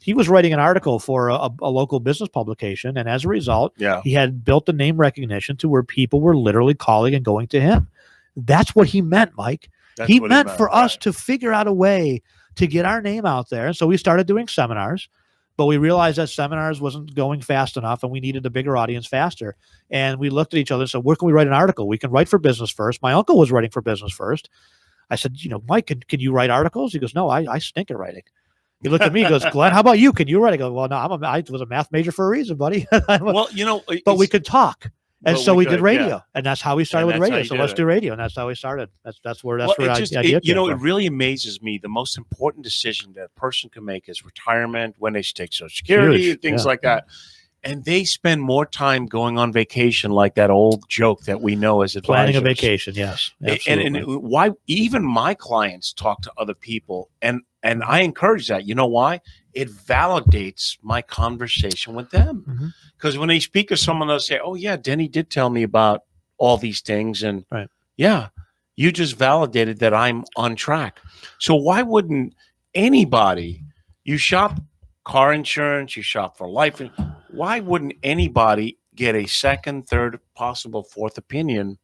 Speaker 3: He was writing an article for a local business publication. And as a result, he had built the name recognition to where people were literally calling and going to him. That's what he meant, Mike. He meant for us to figure out a way to get our name out there. And so we started doing seminars, but we realized that seminars wasn't going fast enough and we needed a bigger audience faster. And we looked at each other and said, where can we write an article? We can write for Business First. My uncle was writing for Business First. I said, Mike, can you write articles? He goes, no, I stink at writing. He looked at me, he goes, Glenn, how about you? Can you write? I go, well, no, I was a math major for a reason, buddy.
Speaker 2: Well,
Speaker 3: but we could talk. And so we did radio. And that's how we started with radio. So let's do radio. And that's how we started. That's where
Speaker 2: it really amazes me. The most important decision that a person can make is retirement, when they take Social Security and things like that. And they spend more time going on vacation, like that old joke that we know as advisors.
Speaker 3: Planning a vacation, yes.
Speaker 2: And why even my clients talk to other people, and I encourage that. You know why? It validates my conversation with them. Because when they speak to someone, they'll say, oh, yeah, Denny did tell me about all these things. And yeah, you just validated that I'm on track. So why wouldn't anybody, you shop car insurance, you shop for life, why wouldn't anybody get a second, third, possible fourth opinion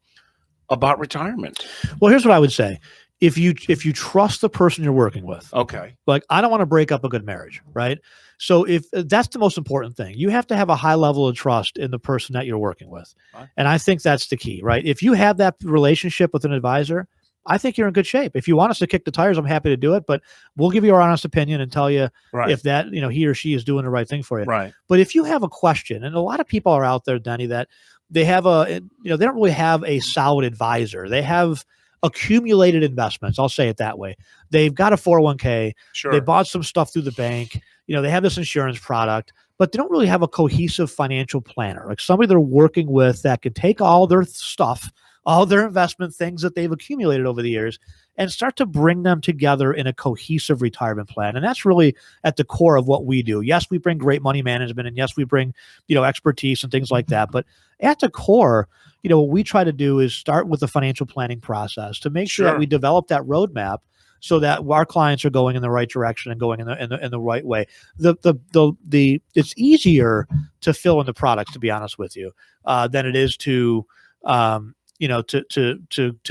Speaker 2: about retirement?
Speaker 3: Well, here's what I would say. If you trust the person you're working with,
Speaker 2: okay,
Speaker 3: like I don't want to break up a good marriage, right? So if that's the most important thing, you have to have a high level of trust in the person that you're working with.
Speaker 2: Right.
Speaker 3: And I think that's the key, right? If you have that relationship with an advisor, I think you're in good shape. If you want us to kick the tires, I'm happy to do it, but we'll give you our honest opinion and tell you if that, he or she is doing the right thing for you.
Speaker 2: Right.
Speaker 3: But if you have a question, and a lot of people are out there, Denny, that they have they don't really have a solid advisor. They have accumulated investments. I'll say it that way. They've got a 401k.
Speaker 2: Sure.
Speaker 3: They bought some stuff through the bank. They have this insurance product, but they don't really have a cohesive financial planner, like somebody they're working with that can take all their stuff, all their investment things that they've accumulated over the years, and start to bring them together in a cohesive retirement plan. And that's really at the core of what we do. Yes, we bring great money management, and yes, we bring, expertise and things like that. But at the core, what we try to do is start with the financial planning process to make sure that we develop that roadmap so that our clients are going in the right direction and going in the right way. It's easier to fill in the products, to be honest with you, than it is to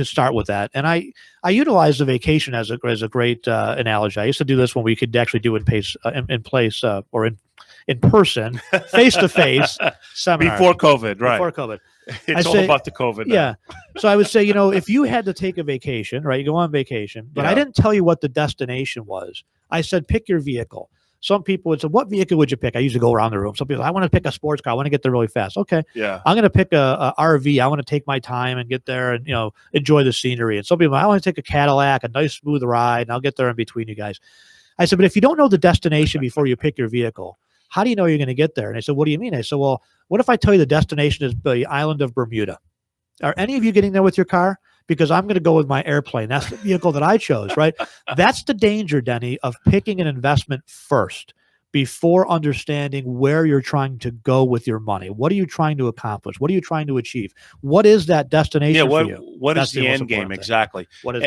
Speaker 3: start with that. And I utilize the vacation as a great analogy. I used to do this when we could actually do it in person, face to face seminars
Speaker 2: before COVID, right?
Speaker 3: Before COVID,
Speaker 2: it's all about the COVID.
Speaker 3: Yeah. So I would say, if you had to take a vacation, right, you go on vacation, but I didn't tell you what the destination was. I said, pick your vehicle. Some people would say, what vehicle would you pick? I usually go around the room. Some people, I want to pick a sports car. I want to get there really fast. Okay.
Speaker 2: Yeah.
Speaker 3: I'm going to pick a RV. I want to take my time and get there and, enjoy the scenery. And some people, I want to take a Cadillac, a nice smooth ride, and I'll get there in between you guys. I said, but if you don't know the destination before you pick your vehicle, how do you know you're going to get there? And I said, what do you mean? I said, well, what if I tell you the destination is the island of Bermuda? Are any of you getting there with your car? Because I'm going to go with my airplane. That's the vehicle that I chose, right? That's the danger, Denny, of picking an investment first before understanding where you're trying to go with your money. What are you trying to accomplish? What are you trying to achieve? What is that destination for you?
Speaker 2: What is the end game? Exactly.
Speaker 3: What is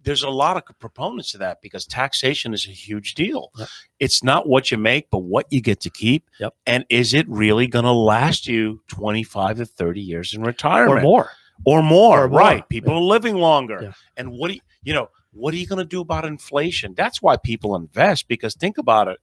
Speaker 2: there's a lot of proponents to that because taxation is a huge deal.
Speaker 3: Yep.
Speaker 2: It's not what you make, but what you get to keep.
Speaker 3: Yep.
Speaker 2: And is it really going to last you 25 to 30 years in retirement?
Speaker 3: Or more.
Speaker 2: Right. People are living longer.
Speaker 3: Yeah.
Speaker 2: And what are you going to do about inflation? That's why people invest, because think about it.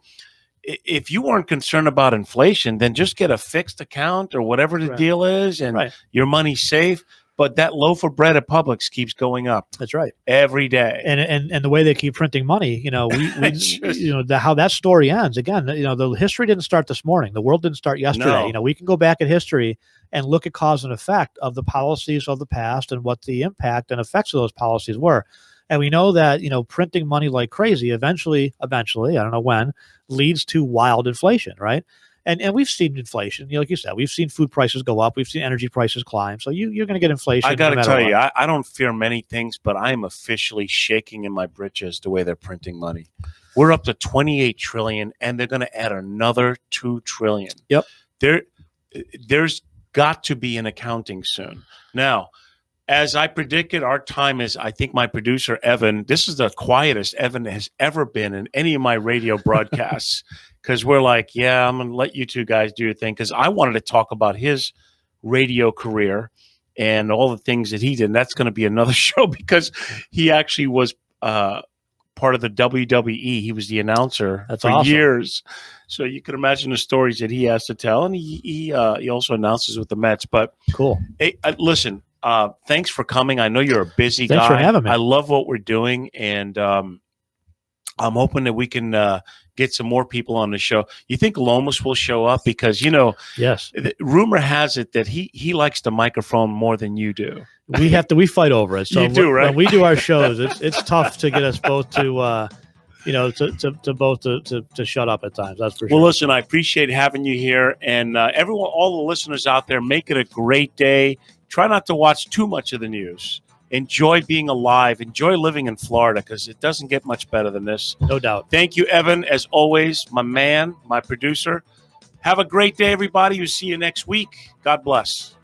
Speaker 2: If you weren't concerned about inflation, then just get a fixed account or whatever the deal is, and your money's safe. But that loaf of bread at Publix keeps going up.
Speaker 3: That's right.
Speaker 2: Every day.
Speaker 3: And the way they keep printing money, how that story ends. Again, the history didn't start this morning. The world didn't start yesterday.
Speaker 2: No.
Speaker 3: We can go back in history and look at cause and effect of the policies of the past and what the impact and effects of those policies were. And we know that, printing money like crazy eventually, I don't know when, leads to wild inflation, right? And we've seen inflation, like you said, we've seen food prices go up. We've seen energy prices climb. So you're going to get inflation.
Speaker 2: I got to tell you, I don't fear many things, but I am officially shaking in my britches the way they're printing money. We're up to 28 trillion, and they're going to add another 2 trillion.
Speaker 3: Yep.
Speaker 2: There's got to be an accounting soon. Now, as I predicted, our time is, I think my producer, Evan, this is the quietest Evan has ever been in any of my radio broadcasts. Because we're like, I'm going to let you two guys do your thing. Because I wanted to talk about his radio career and all the things that he did. And that's going to be another show because he actually was part of the WWE. He was the announcer for years. So you can imagine the stories that he has to tell. And he also announces with the Mets. But
Speaker 3: cool.
Speaker 2: Hey, listen, thanks for coming. I know you're a busy guy.
Speaker 3: Thanks for having me.
Speaker 2: I love what we're doing. And I'm hoping that we can get some more people on the show. You think Lomas will show up? Because,
Speaker 3: yes,
Speaker 2: rumor has it that he likes the microphone more than you do.
Speaker 3: We fight over it. So
Speaker 2: you do, right?
Speaker 3: When we do our shows, it's tough to get us both to, to shut up at times. That's for sure.
Speaker 2: Well, listen, I appreciate having you here. And everyone, all the listeners out there, make it a great day. Try not to watch too much of the news. Enjoy being alive. Enjoy living in Florida because it doesn't get much better than this.
Speaker 3: No doubt.
Speaker 2: Thank you, Evan, as always, my man, my producer. Have a great day, everybody. We'll see you next week. God bless.